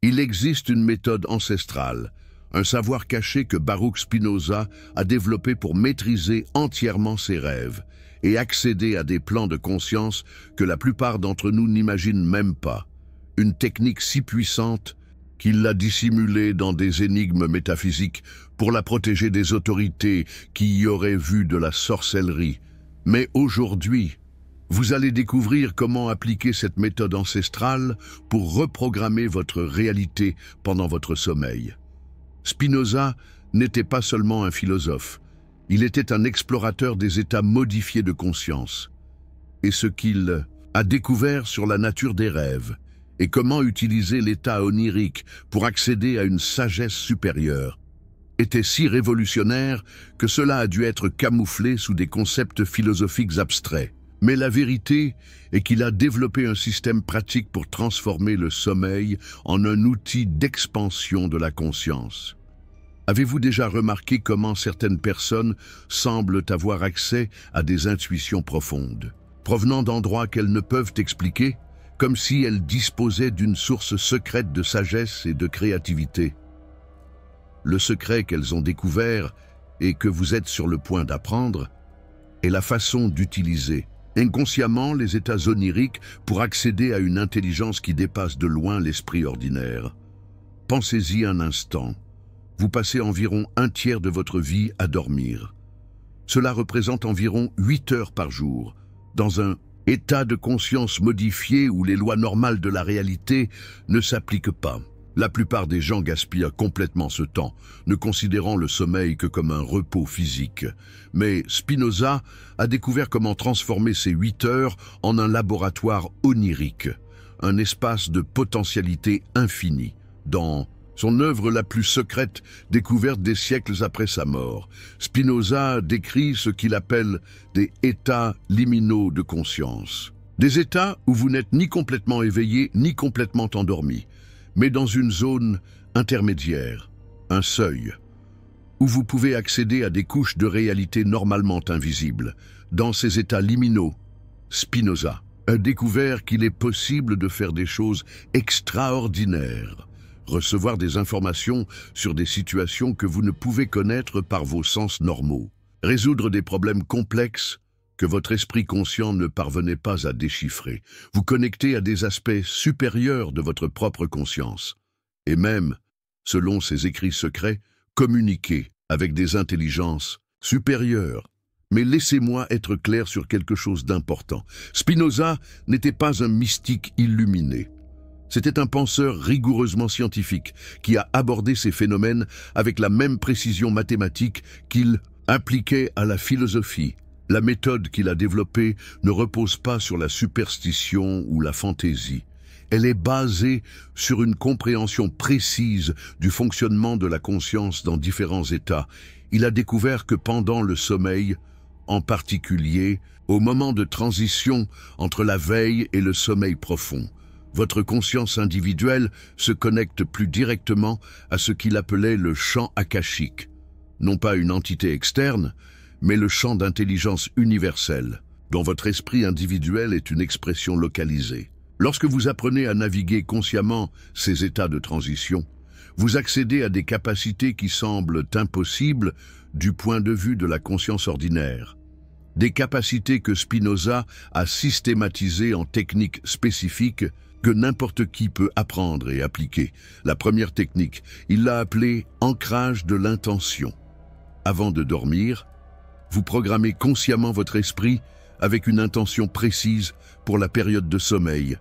Il existe une méthode ancestrale, un savoir caché que Baruch Spinoza a développé pour maîtriser entièrement ses rêves et accéder à des plans de conscience que la plupart d'entre nous n'imaginent même pas. Une technique si puissante qu'il l'a dissimulée dans des énigmes métaphysiques pour la protéger des autorités qui y auraient vu de la sorcellerie. Mais aujourd'hui, vous allez découvrir comment appliquer cette méthode ancestrale pour reprogrammer votre réalité pendant votre sommeil. Spinoza n'était pas seulement un philosophe, il était un explorateur des états modifiés de conscience. Et ce qu'il a découvert sur la nature des rêves et comment utiliser l'état onirique pour accéder à une sagesse supérieure était si révolutionnaire que cela a dû être camouflé sous des concepts philosophiques abstraits. Mais la vérité est qu'il a développé un système pratique pour transformer le sommeil en un outil d'expansion de la conscience. Avez-vous déjà remarqué comment certaines personnes semblent avoir accès à des intuitions profondes, provenant d'endroits qu'elles ne peuvent expliquer, comme si elles disposaient d'une source secrète de sagesse et de créativité? Le secret qu'elles ont découvert et que vous êtes sur le point d'apprendre est la façon d'utiliser inconsciemment les états oniriques pour accéder à une intelligence qui dépasse de loin l'esprit ordinaire. Pensez-y un instant. Vous passez environ un tiers de votre vie à dormir. Cela représente environ 8 heures par jour, dans un état de conscience modifié où les lois normales de la réalité ne s'appliquent pas. La plupart des gens gaspillent complètement ce temps, ne considérant le sommeil que comme un repos physique. Mais Spinoza a découvert comment transformer ces 8 heures en un laboratoire onirique, un espace de potentialité infinie. Dans son œuvre la plus secrète, découverte des siècles après sa mort, Spinoza décrit ce qu'il appelle des états liminaux de conscience. Des états où vous n'êtes ni complètement éveillé ni complètement endormi, mais dans une zone intermédiaire, un seuil, où vous pouvez accéder à des couches de réalité normalement invisibles. Dans ces états liminaux, Spinoza a découvert qu'il est possible de faire des choses extraordinaires, recevoir des informations sur des situations que vous ne pouvez connaître par vos sens normaux, résoudre des problèmes complexes que votre esprit conscient ne parvenait pas à déchiffrer, vous connecter à des aspects supérieurs de votre propre conscience, et même, selon ses écrits secrets, communiquer avec des intelligences supérieures. Mais laissez-moi être clair sur quelque chose d'important. Spinoza n'était pas un mystique illuminé. C'était un penseur rigoureusement scientifique qui a abordé ces phénomènes avec la même précision mathématique qu'il appliquait à la philosophie. La méthode qu'il a développée ne repose pas sur la superstition ou la fantaisie. Elle est basée sur une compréhension précise du fonctionnement de la conscience dans différents états. Il a découvert que pendant le sommeil, en particulier au moment de transition entre la veille et le sommeil profond, votre conscience individuelle se connecte plus directement à ce qu'il appelait le champ akashique. Non pas une entité externe, mais le champ d'intelligence universelle, dont votre esprit individuel est une expression localisée. Lorsque vous apprenez à naviguer consciemment ces états de transition, vous accédez à des capacités qui semblent impossibles du point de vue de la conscience ordinaire. Des capacités que Spinoza a systématisées en techniques spécifiques que n'importe qui peut apprendre et appliquer. La première technique, il l'a appelée « ancrage de l'intention ». Avant de dormir, vous programmez consciemment votre esprit avec une intention précise pour la période de sommeil.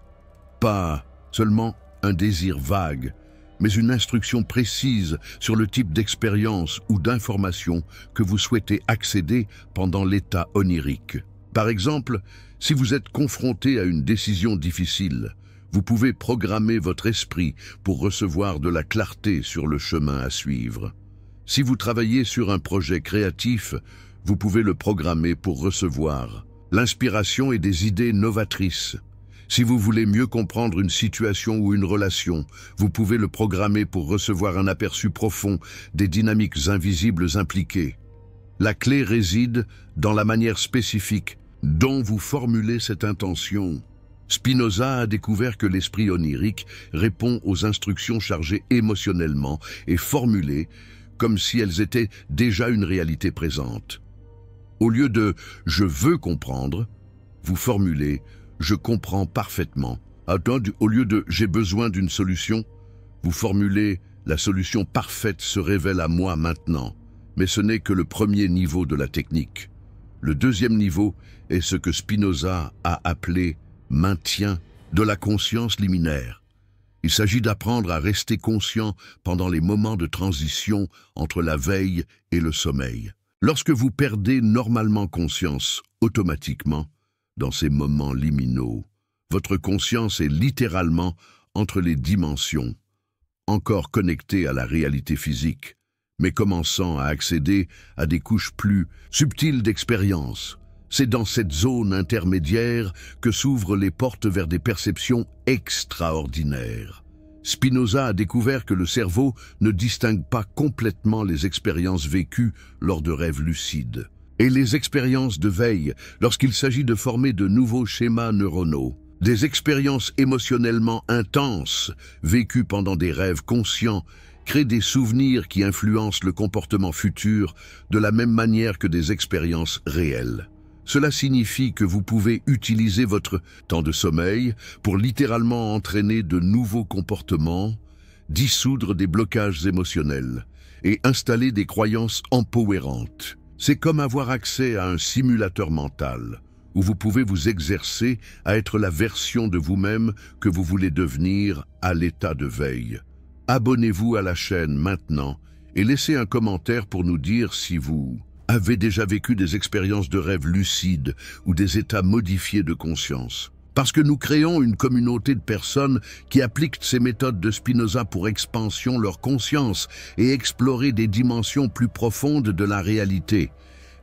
Pas seulement un désir vague, mais une instruction précise sur le type d'expérience ou d'information que vous souhaitez accéder pendant l'état onirique. Par exemple, si vous êtes confronté à une décision difficile, vous pouvez programmer votre esprit pour recevoir de la clarté sur le chemin à suivre. Si vous travaillez sur un projet créatif, vous pouvez le programmer pour recevoir l'inspiration et des idées novatrices. Si vous voulez mieux comprendre une situation ou une relation, vous pouvez le programmer pour recevoir un aperçu profond des dynamiques invisibles impliquées. La clé réside dans la manière spécifique dont vous formulez cette intention. Spinoza a découvert que l'esprit onirique répond aux instructions chargées émotionnellement et formulées comme si elles étaient déjà une réalité présente. Au lieu de « je veux comprendre », vous formulez « je comprends parfaitement ». Au lieu de « j'ai besoin d'une solution », vous formulez « la solution parfaite se révèle à moi maintenant ». Mais ce n'est que le premier niveau de la technique. Le deuxième niveau est ce que Spinoza a appelé « maintien de la conscience liminaire ». Il s'agit d'apprendre à rester conscient pendant les moments de transition entre la veille et le sommeil. Lorsque vous perdez normalement conscience automatiquement dans ces moments liminaux, votre conscience est littéralement entre les dimensions, encore connectée à la réalité physique, mais commençant à accéder à des couches plus subtiles d'expérience. C'est dans cette zone intermédiaire que s'ouvrent les portes vers des perceptions extraordinaires. Spinoza a découvert que le cerveau ne distingue pas complètement les expériences vécues lors de rêves lucides et les expériences de veille lorsqu'il s'agit de former de nouveaux schémas neuronaux. Des expériences émotionnellement intenses vécues pendant des rêves conscients créent des souvenirs qui influencent le comportement futur de la même manière que des expériences réelles. Cela signifie que vous pouvez utiliser votre temps de sommeil pour littéralement entraîner de nouveaux comportements, dissoudre des blocages émotionnels et installer des croyances empowérantes. C'est comme avoir accès à un simulateur mental, où vous pouvez vous exercer à être la version de vous-même que vous voulez devenir à l'état de veille. Abonnez-vous à la chaîne maintenant et laissez un commentaire pour nous dire si vous avez déjà vécu des expériences de rêve lucides ou des états modifiés de conscience. Parce que nous créons une communauté de personnes qui appliquent ces méthodes de Spinoza pour expansion leur conscience et explorer des dimensions plus profondes de la réalité.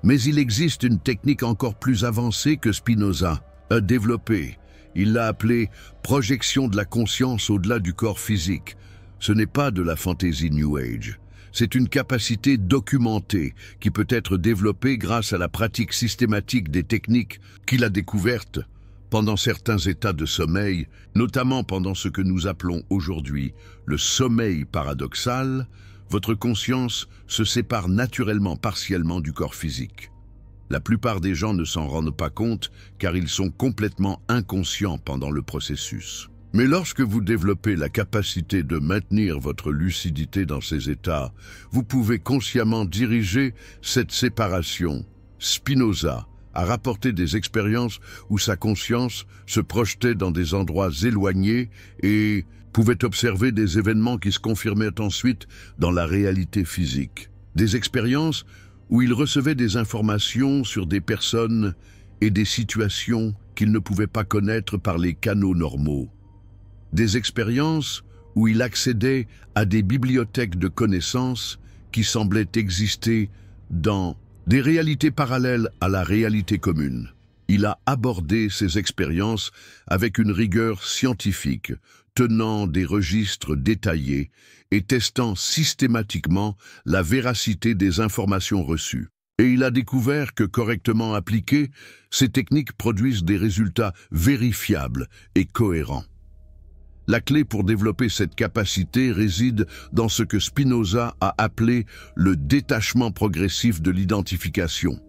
Mais il existe une technique encore plus avancée que Spinoza a développée. Il l'a appelée « projection de la conscience au-delà du corps physique ». Ce n'est pas de la fantaisie New Age. C'est une capacité documentée qui peut être développée grâce à la pratique systématique des techniques qu'il a découvertes pendant certains états de sommeil, notamment pendant ce que nous appelons aujourd'hui le sommeil paradoxal. Votre conscience se sépare naturellement partiellement du corps physique. La plupart des gens ne s'en rendent pas compte car ils sont complètement inconscients pendant le processus. Mais lorsque vous développez la capacité de maintenir votre lucidité dans ces états, vous pouvez consciemment diriger cette séparation. Spinoza a rapporté des expériences où sa conscience se projetait dans des endroits éloignés et pouvait observer des événements qui se confirmaient ensuite dans la réalité physique. Des expériences où il recevait des informations sur des personnes et des situations qu'il ne pouvait pas connaître par les canaux normaux. Des expériences où il accédait à des bibliothèques de connaissances qui semblaient exister dans des réalités parallèles à la réalité commune. Il a abordé ces expériences avec une rigueur scientifique, tenant des registres détaillés et testant systématiquement la véracité des informations reçues. Et il a découvert que, correctement appliquées, ces techniques produisent des résultats vérifiables et cohérents. La clé pour développer cette capacité réside dans ce que Spinoza a appelé le détachement progressif de l'identification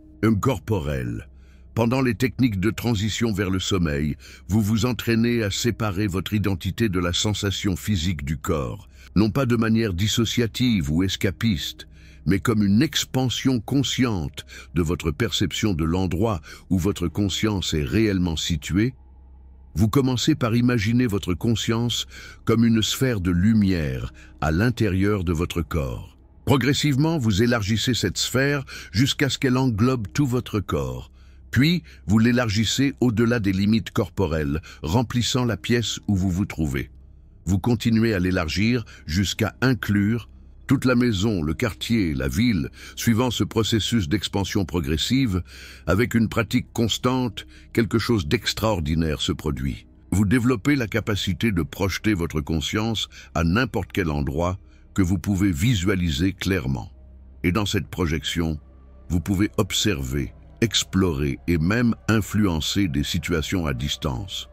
corporelle. Pendant les techniques de transition vers le sommeil, vous vous entraînez à séparer votre identité de la sensation physique du corps, non pas de manière dissociative ou escapiste, mais comme une expansion consciente de votre perception de l'endroit où votre conscience est réellement située. Vous commencez par imaginer votre conscience comme une sphère de lumière à l'intérieur de votre corps. Progressivement, vous élargissez cette sphère jusqu'à ce qu'elle englobe tout votre corps. Puis, vous l'élargissez au-delà des limites corporelles, remplissant la pièce où vous vous trouvez. Vous continuez à l'élargir jusqu'à inclure toute la maison, le quartier, la ville, suivant ce processus d'expansion progressive, avec une pratique constante, quelque chose d'extraordinaire se produit. Vous développez la capacité de projeter votre conscience à n'importe quel endroit que vous pouvez visualiser clairement. Et dans cette projection, vous pouvez observer, explorer et même influencer des situations à distance.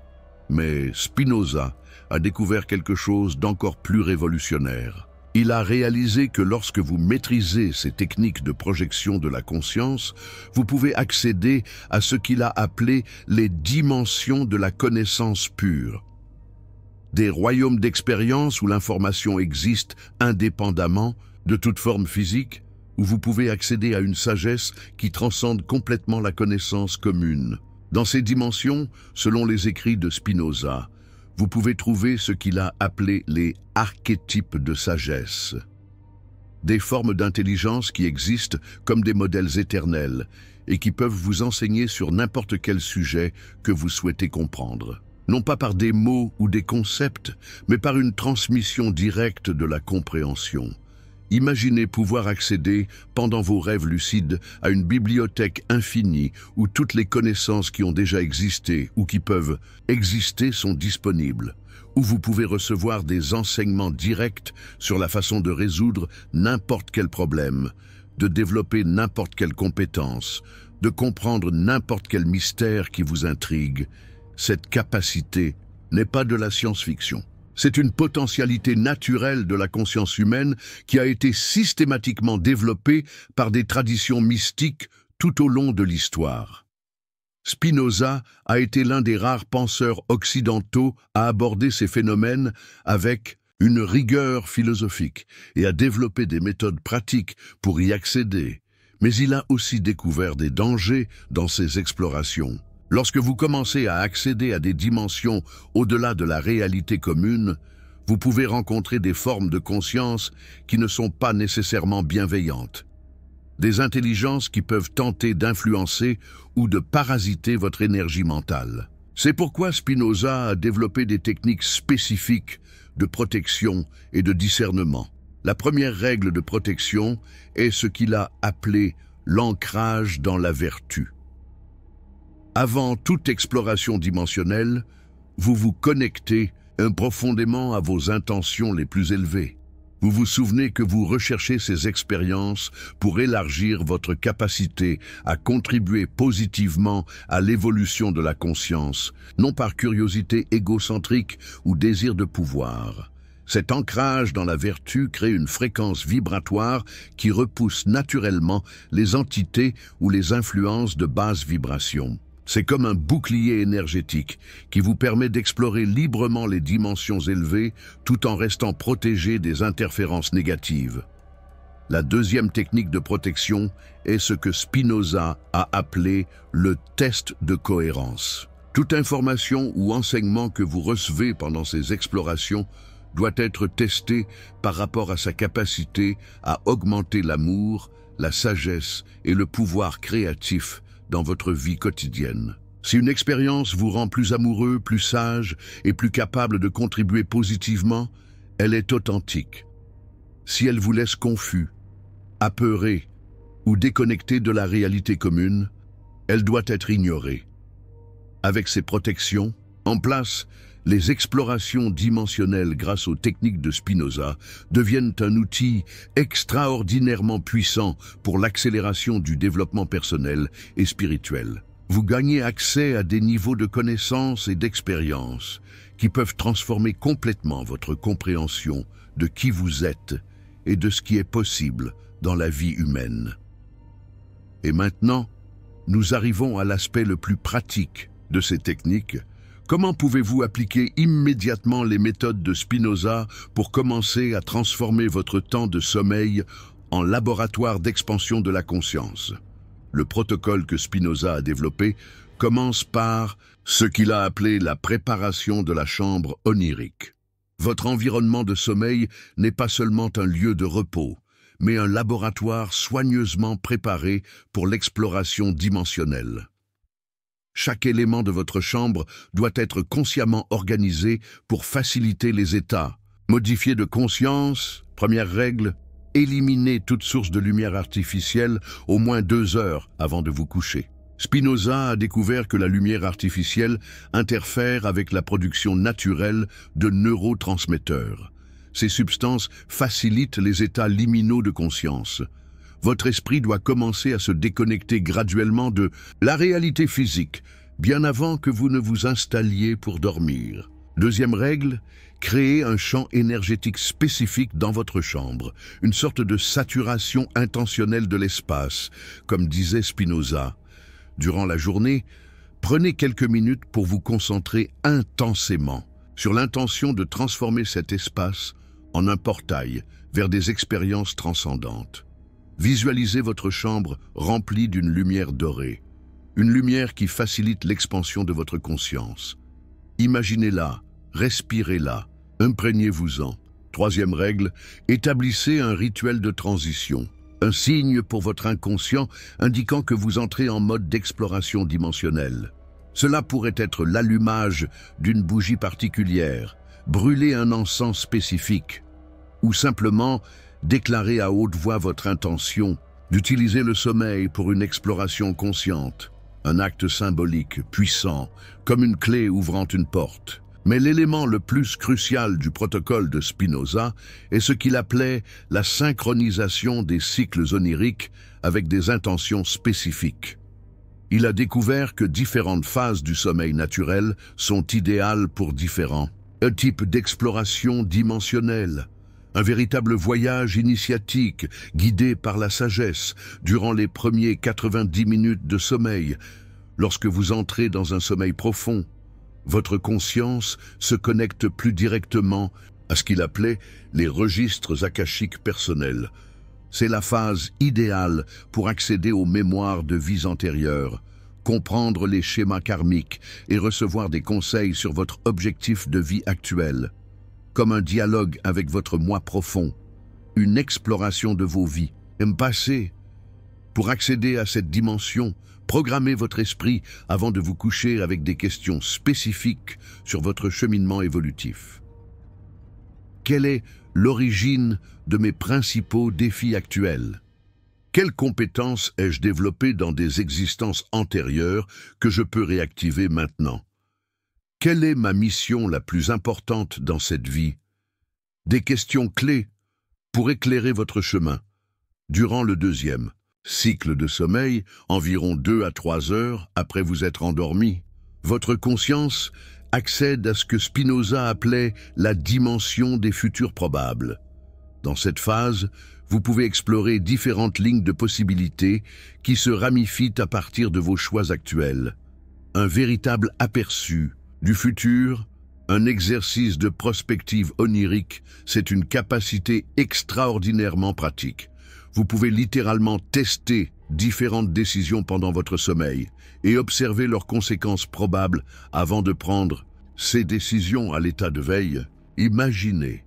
Mais Spinoza a découvert quelque chose d'encore plus révolutionnaire. Il a réalisé que lorsque vous maîtrisez ces techniques de projection de la conscience, vous pouvez accéder à ce qu'il a appelé les dimensions de la connaissance pure. Des royaumes d'expérience où l'information existe indépendamment de toute forme physique, où vous pouvez accéder à une sagesse qui transcende complètement la connaissance commune. Dans ces dimensions, selon les écrits de Spinoza, vous pouvez trouver ce qu'il a appelé les archétypes de sagesse. Des formes d'intelligence qui existent comme des modèles éternels et qui peuvent vous enseigner sur n'importe quel sujet que vous souhaitez comprendre. Non pas par des mots ou des concepts, mais par une transmission directe de la compréhension. Imaginez pouvoir accéder, pendant vos rêves lucides, à une bibliothèque infinie où toutes les connaissances qui ont déjà existé ou qui peuvent exister sont disponibles, où vous pouvez recevoir des enseignements directs sur la façon de résoudre n'importe quel problème, de développer n'importe quelle compétence, de comprendre n'importe quel mystère qui vous intrigue. Cette capacité n'est pas de la science-fiction. C'est une potentialité naturelle de la conscience humaine qui a été systématiquement développée par des traditions mystiques tout au long de l'histoire. Spinoza a été l'un des rares penseurs occidentaux à aborder ces phénomènes avec une rigueur philosophique et à développer des méthodes pratiques pour y accéder. Mais il a aussi découvert des dangers dans ses explorations. Lorsque vous commencez à accéder à des dimensions au-delà de la réalité commune, vous pouvez rencontrer des formes de conscience qui ne sont pas nécessairement bienveillantes. Des intelligences qui peuvent tenter d'influencer ou de parasiter votre énergie mentale. C'est pourquoi Spinoza a développé des techniques spécifiques de protection et de discernement. La première règle de protection est ce qu'il a appelé l'ancrage dans la vertu. Avant toute exploration dimensionnelle, vous vous connectez profondément à vos intentions les plus élevées. Vous vous souvenez que vous recherchez ces expériences pour élargir votre capacité à contribuer positivement à l'évolution de la conscience, non par curiosité égocentrique ou désir de pouvoir. Cet ancrage dans la vertu crée une fréquence vibratoire qui repousse naturellement les entités ou les influences de basse vibration. C'est comme un bouclier énergétique qui vous permet d'explorer librement les dimensions élevées tout en restant protégé des interférences négatives. La deuxième technique de protection est ce que Spinoza a appelé le test de cohérence. Toute information ou enseignement que vous recevez pendant ces explorations doit être testée par rapport à sa capacité à augmenter l'amour, la sagesse et le pouvoir créatif dans votre vie quotidienne. Si une expérience vous rend plus amoureux, plus sage et plus capable de contribuer positivement, elle est authentique. Si elle vous laisse confus, apeuré ou déconnecté de la réalité commune, elle doit être ignorée. Avec ces protections en place, les explorations dimensionnelles grâce aux techniques de Spinoza deviennent un outil extraordinairement puissant pour l'accélération du développement personnel et spirituel. Vous gagnez accès à des niveaux de connaissance et d'expérience qui peuvent transformer complètement votre compréhension de qui vous êtes et de ce qui est possible dans la vie humaine. Et maintenant, nous arrivons à l'aspect le plus pratique de ces techniques. Comment pouvez-vous appliquer immédiatement les méthodes de Spinoza pour commencer à transformer votre temps de sommeil en laboratoire d'expansion de la conscience? Le protocole que Spinoza a développé commence par ce qu'il a appelé la préparation de la chambre onirique. Votre environnement de sommeil n'est pas seulement un lieu de repos, mais un laboratoire soigneusement préparé pour l'exploration dimensionnelle. Chaque élément de votre chambre doit être consciemment organisé pour faciliter les états. Modifier de conscience, première règle, éliminez toute source de lumière artificielle au moins 2 heures avant de vous coucher. Spinoza a découvert que la lumière artificielle interfère avec la production naturelle de neurotransmetteurs. Ces substances facilitent les états liminaux de conscience. Votre esprit doit commencer à se déconnecter graduellement de la réalité physique, bien avant que vous ne vous installiez pour dormir. Deuxième règle, créez un champ énergétique spécifique dans votre chambre, une sorte de saturation intentionnelle de l'espace, comme disait Spinoza. Durant la journée, prenez quelques minutes pour vous concentrer intensément sur l'intention de transformer cet espace en un portail vers des expériences transcendantes. Visualisez votre chambre remplie d'une lumière dorée, une lumière qui facilite l'expansion de votre conscience. Imaginez-la, respirez-la, imprégnez-vous-en. Troisième règle, établissez un rituel de transition, un signe pour votre inconscient indiquant que vous entrez en mode d'exploration dimensionnelle. Cela pourrait être l'allumage d'une bougie particulière, brûler un encens spécifique, ou simplement déclarer à haute voix votre intention d'utiliser le sommeil pour une exploration consciente, un acte symbolique, puissant, comme une clé ouvrant une porte. Mais l'élément le plus crucial du protocole de Spinoza est ce qu'il appelait la synchronisation des cycles oniriques avec des intentions spécifiques. Il a découvert que différentes phases du sommeil naturel sont idéales pour différents types d'exploration dimensionnelle. Un véritable voyage initiatique, guidé par la sagesse, durant les premiers 90 minutes de sommeil. Lorsque vous entrez dans un sommeil profond, votre conscience se connecte plus directement à ce qu'il appelait les registres akashiques personnels. C'est la phase idéale pour accéder aux mémoires de vies antérieures, comprendre les schémas karmiques et recevoir des conseils sur votre objectif de vie actuel. Comme un dialogue avec votre moi profond, une exploration de vos vies, un passé. Pour accéder à cette dimension, programmez votre esprit avant de vous coucher avec des questions spécifiques sur votre cheminement évolutif. Quelle est l'origine de mes principaux défis actuels? Quelles compétences ai-je développées dans des existences antérieures que je peux réactiver maintenant? Quelle est ma mission la plus importante dans cette vie? Des questions clés pour éclairer votre chemin. Durant le deuxième cycle de sommeil, environ 2 à 3 heures après vous être endormi, votre conscience accède à ce que Spinoza appelait la dimension des futurs probables. Dans cette phase, vous pouvez explorer différentes lignes de possibilités qui se ramifient à partir de vos choix actuels. Un véritable aperçu du futur, un exercice de prospective onirique, c'est une capacité extraordinairement pratique. Vous pouvez littéralement tester différentes décisions pendant votre sommeil et observer leurs conséquences probables avant de prendre ces décisions à l'état de veille. Imaginez,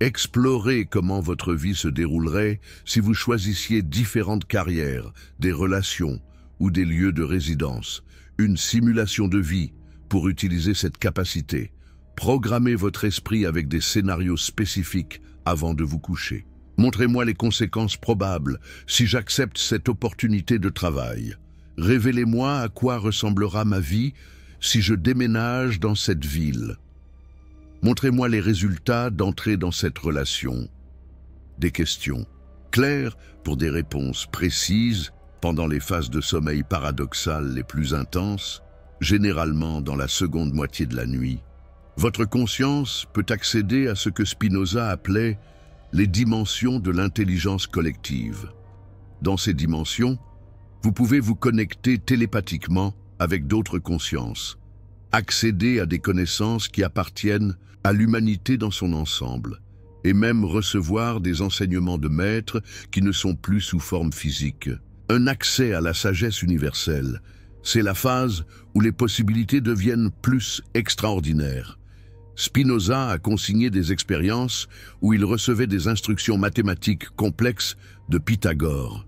explorez comment votre vie se déroulerait si vous choisissiez différentes carrières, des relations ou des lieux de résidence. Une simulation de vie pour utiliser cette capacité. Programmez votre esprit avec des scénarios spécifiques avant de vous coucher. Montrez-moi les conséquences probables si j'accepte cette opportunité de travail. Révélez-moi à quoi ressemblera ma vie si je déménage dans cette ville. Montrez-moi les résultats d'entrer dans cette relation. Des questions claires pour des réponses précises pendant les phases de sommeil paradoxales les plus intenses, généralement dans la seconde moitié de la nuit. Votre conscience peut accéder à ce que Spinoza appelait les dimensions de l'intelligence collective. Dans ces dimensions, vous pouvez vous connecter télépathiquement avec d'autres consciences, accéder à des connaissances qui appartiennent à l'humanité dans son ensemble, et même recevoir des enseignements de maîtres qui ne sont plus sous forme physique. Un accès à la sagesse universelle, c'est la phase où les possibilités deviennent plus extraordinaires. Spinoza a consigné des expériences où il recevait des instructions mathématiques complexes de Pythagore,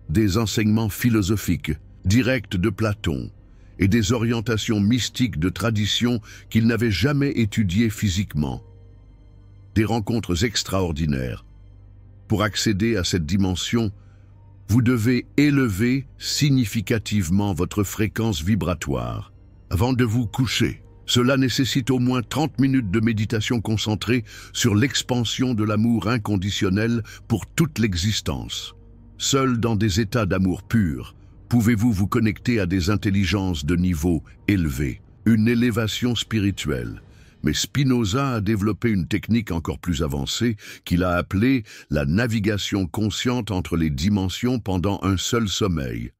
des enseignements philosophiques directs de Platon et des orientations mystiques de traditions qu'il n'avait jamais étudiées physiquement. Des rencontres extraordinaires. Pour accéder à cette dimension, vous devez élever significativement votre fréquence vibratoire avant de vous coucher. Cela nécessite au moins 30 minutes de méditation concentrée sur l'expansion de l'amour inconditionnel pour toute l'existence. Seul dans des états d'amour pur, Pouvez-vous vous connecter à des intelligences de niveau élevé, une élévation spirituelle? Mais Spinoza a développé une technique encore plus avancée qu'il a appelée la navigation consciente entre les dimensions pendant un seul sommeil.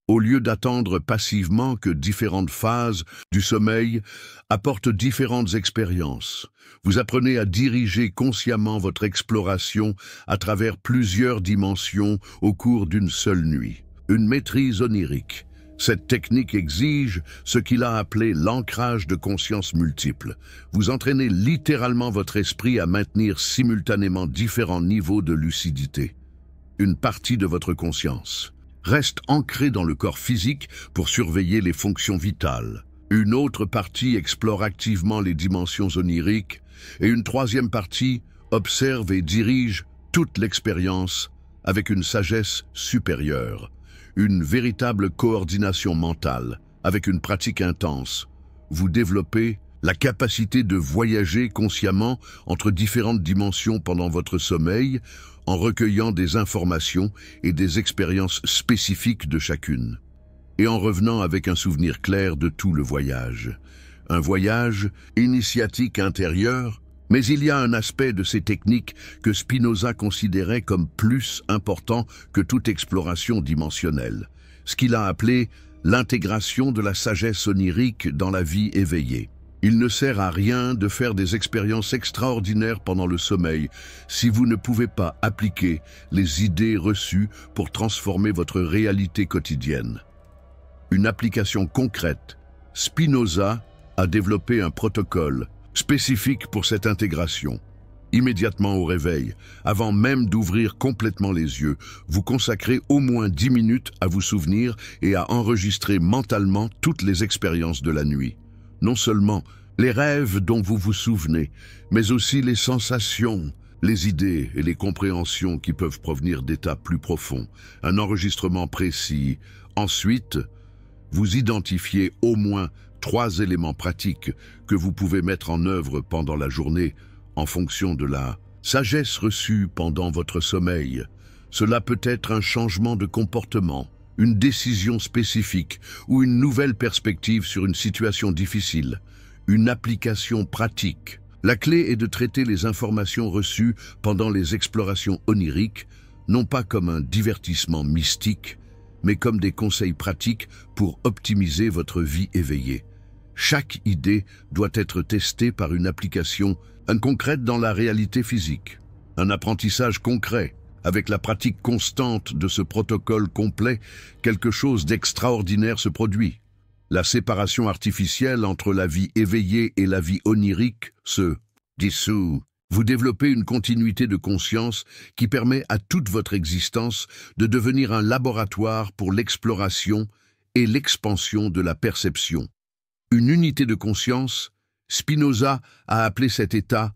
Au lieu d'attendre passivement que différentes phases du sommeil apportent différentes expériences, vous apprenez à diriger consciemment votre exploration à travers plusieurs dimensions au cours d'une seule nuit. Une maîtrise onirique. Cette technique exige ce qu'il a appelé l'ancrage de conscience multiple. Vous entraînez littéralement votre esprit à maintenir simultanément différents niveaux de lucidité. Une partie de votre conscience reste ancrée dans le corps physique pour surveiller les fonctions vitales. Une autre partie explore activement les dimensions oniriques et une troisième partie observe et dirige toute l'expérience avec une sagesse supérieure. Une véritable coordination mentale, avec une pratique intense. Vous développez la capacité de voyager consciemment entre différentes dimensions pendant votre sommeil, en recueillant des informations et des expériences spécifiques de chacune, et en revenant avec un souvenir clair de tout le voyage. Un voyage initiatique intérieur, mais il y a un aspect de ces techniques que Spinoza considérait comme plus important que toute exploration dimensionnelle, ce qu'il a appelé l'intégration de la sagesse onirique dans la vie éveillée. Il ne sert à rien de faire des expériences extraordinaires pendant le sommeil si vous ne pouvez pas appliquer les idées reçues pour transformer votre réalité quotidienne. Une application concrète. Spinoza a développé un protocole spécifique pour cette intégration. Immédiatement au réveil, avant même d'ouvrir complètement les yeux, vous consacrez au moins 10 minutes à vous souvenir et à enregistrer mentalement toutes les expériences de la nuit. Non seulement les rêves dont vous vous souvenez, mais aussi les sensations, les idées et les compréhensions qui peuvent provenir d'états plus profonds. Un enregistrement précis. Ensuite, vous identifiez au moins 3 éléments pratiques que vous pouvez mettre en œuvre pendant la journée en fonction de la sagesse reçue pendant votre sommeil. Cela peut être un changement de comportement, une décision spécifique ou une nouvelle perspective sur une situation difficile, une application pratique. La clé est de traiter les informations reçues pendant les explorations oniriques, non pas comme un divertissement mystique, mais comme des conseils pratiques pour optimiser votre vie éveillée. Chaque idée doit être testée par une application concrète dans la réalité physique. Un apprentissage concret. Avec la pratique constante de ce protocole complet, quelque chose d'extraordinaire se produit. La séparation artificielle entre la vie éveillée et la vie onirique se dissout. Vous développez une continuité de conscience qui permet à toute votre existence de devenir un laboratoire pour l'exploration et l'expansion de la perception. Une unité de conscience, Spinoza a appelé cet état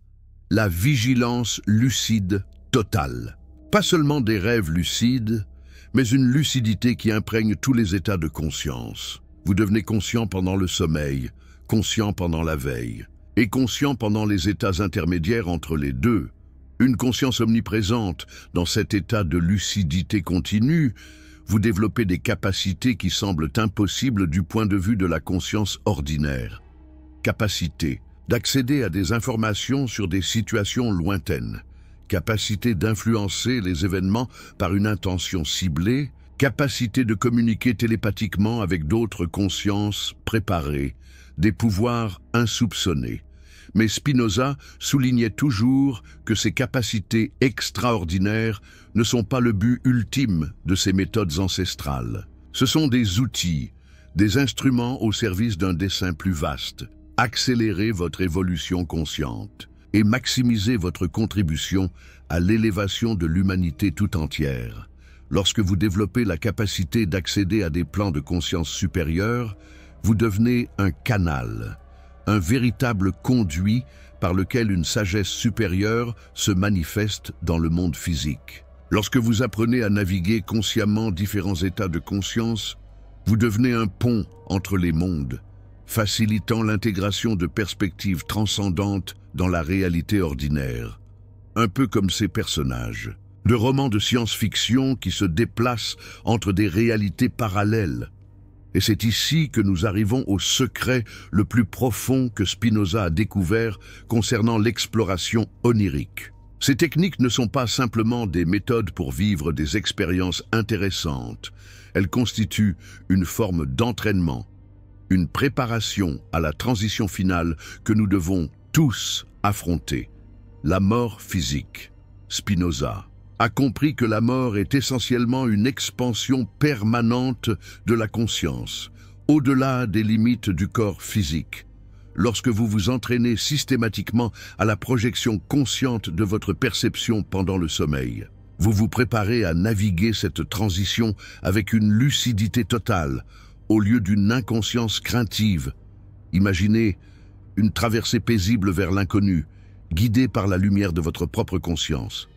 la vigilance lucide totale. Pas seulement des rêves lucides, mais une lucidité qui imprègne tous les états de conscience. Vous devenez conscient pendant le sommeil, conscient pendant la veille, et conscient pendant les états intermédiaires entre les deux. Une conscience omniprésente dans cet état de lucidité continue, vous développez des capacités qui semblent impossibles du point de vue de la conscience ordinaire. Capacité d'accéder à des informations sur des situations lointaines. Capacité d'influencer les événements par une intention ciblée, capacité de communiquer télépathiquement avec d'autres consciences préparées, des pouvoirs insoupçonnés. Mais Spinoza soulignait toujours que ces capacités extraordinaires ne sont pas le but ultime de ces méthodes ancestrales. Ce sont des outils, des instruments au service d'un dessein plus vaste. Accélérez votre évolution consciente et maximisez votre contribution à l'élévation de l'humanité tout entière. Lorsque vous développez la capacité d'accéder à des plans de conscience supérieurs, vous devenez un canal, un véritable conduit par lequel une sagesse supérieure se manifeste dans le monde physique. Lorsque vous apprenez à naviguer consciemment différents états de conscience, vous devenez un pont entre les mondes, facilitant l'intégration de perspectives transcendantes dans la réalité ordinaire. Un peu comme ces personnages. de romans de science-fiction qui se déplacent entre des réalités parallèles. Et c'est ici que nous arrivons au secret le plus profond que Spinoza a découvert concernant l'exploration onirique. Ces techniques ne sont pas simplement des méthodes pour vivre des expériences intéressantes. Elles constituent une forme d'entraînement, une préparation à la transition finale que nous devons tous affronter, la mort physique. Spinoza a compris que la mort est essentiellement une expansion permanente de la conscience, au-delà des limites du corps physique. Lorsque vous vous entraînez systématiquement à la projection consciente de votre perception pendant le sommeil, vous vous préparez à naviguer cette transition avec une lucidité totale, au lieu d'une inconscience craintive. Imaginez une traversée paisible vers l'inconnu, guidée par la lumière de votre propre conscience.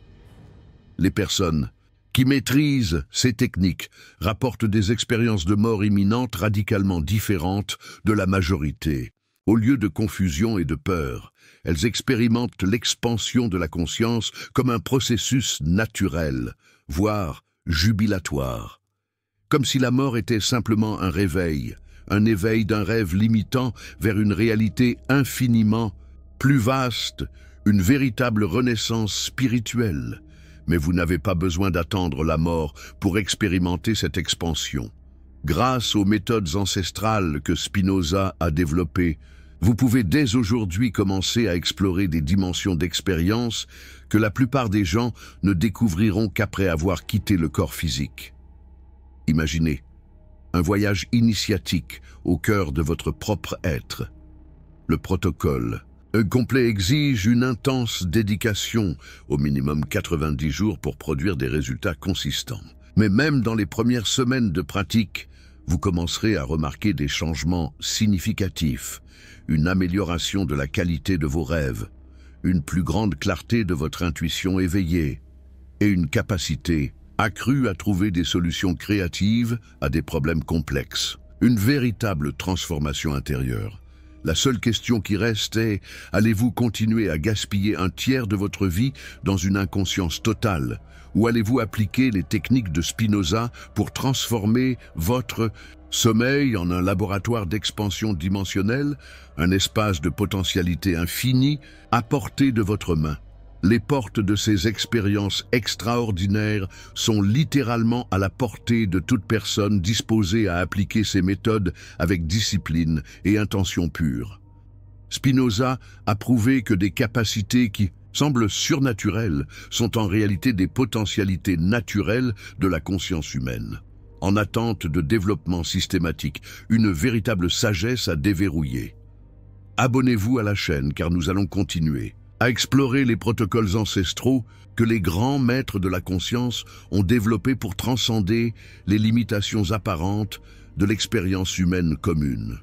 Les personnes qui maîtrisent ces techniques rapportent des expériences de mort imminente radicalement différentes de la majorité. Au lieu de confusion et de peur, elles expérimentent l'expansion de la conscience comme un processus naturel, voire jubilatoire. Comme si la mort était simplement un réveil, un éveil d'un rêve limitant vers une réalité infiniment plus vaste, une véritable renaissance spirituelle. Mais vous n'avez pas besoin d'attendre la mort pour expérimenter cette expansion. Grâce aux méthodes ancestrales que Spinoza a développées, vous pouvez dès aujourd'hui commencer à explorer des dimensions d'expérience que la plupart des gens ne découvriront qu'après avoir quitté le corps physique. Imaginez un voyage initiatique au cœur de votre propre être. Le protocole complet exige une intense dédication, au minimum 90 jours pour produire des résultats consistants. Mais même dans les premières semaines de pratique, vous commencerez à remarquer des changements significatifs, une amélioration de la qualité de vos rêves, une plus grande clarté de votre intuition éveillée et une capacité accrue à trouver des solutions créatives à des problèmes complexes. Une véritable transformation intérieure. La seule question qui reste est, allez-vous continuer à gaspiller un tiers de votre vie dans une inconscience totale, ou allez-vous appliquer les techniques de Spinoza pour transformer votre sommeil en un laboratoire d'expansion dimensionnelle, un espace de potentialité infinie à portée de votre main? Les portes de ces expériences extraordinaires sont littéralement à la portée de toute personne disposée à appliquer ces méthodes avec discipline et intention pure. Spinoza a prouvé que des capacités qui semblent surnaturelles sont en réalité des potentialités naturelles de la conscience humaine, en attente de développement systématique, une véritable sagesse à déverrouiller. Abonnez-vous à la chaîne car nous allons continuer à explorer les protocoles ancestraux que les grands maîtres de la conscience ont développés pour transcender les limitations apparentes de l'expérience humaine commune.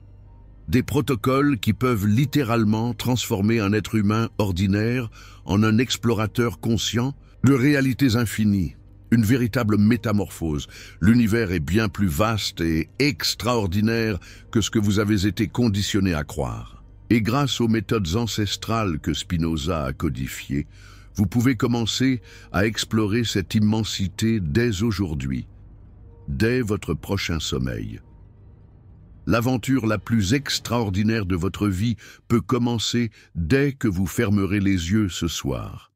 Des protocoles qui peuvent littéralement transformer un être humain ordinaire en un explorateur conscient de réalités infinies. Une véritable métamorphose. L'univers est bien plus vaste et extraordinaire que ce que vous avez été conditionné à croire. Et grâce aux méthodes ancestrales que Spinoza a codifiées, vous pouvez commencer à explorer cette immensité dès aujourd'hui, dès votre prochain sommeil. L'aventure la plus extraordinaire de votre vie peut commencer dès que vous fermerez les yeux ce soir.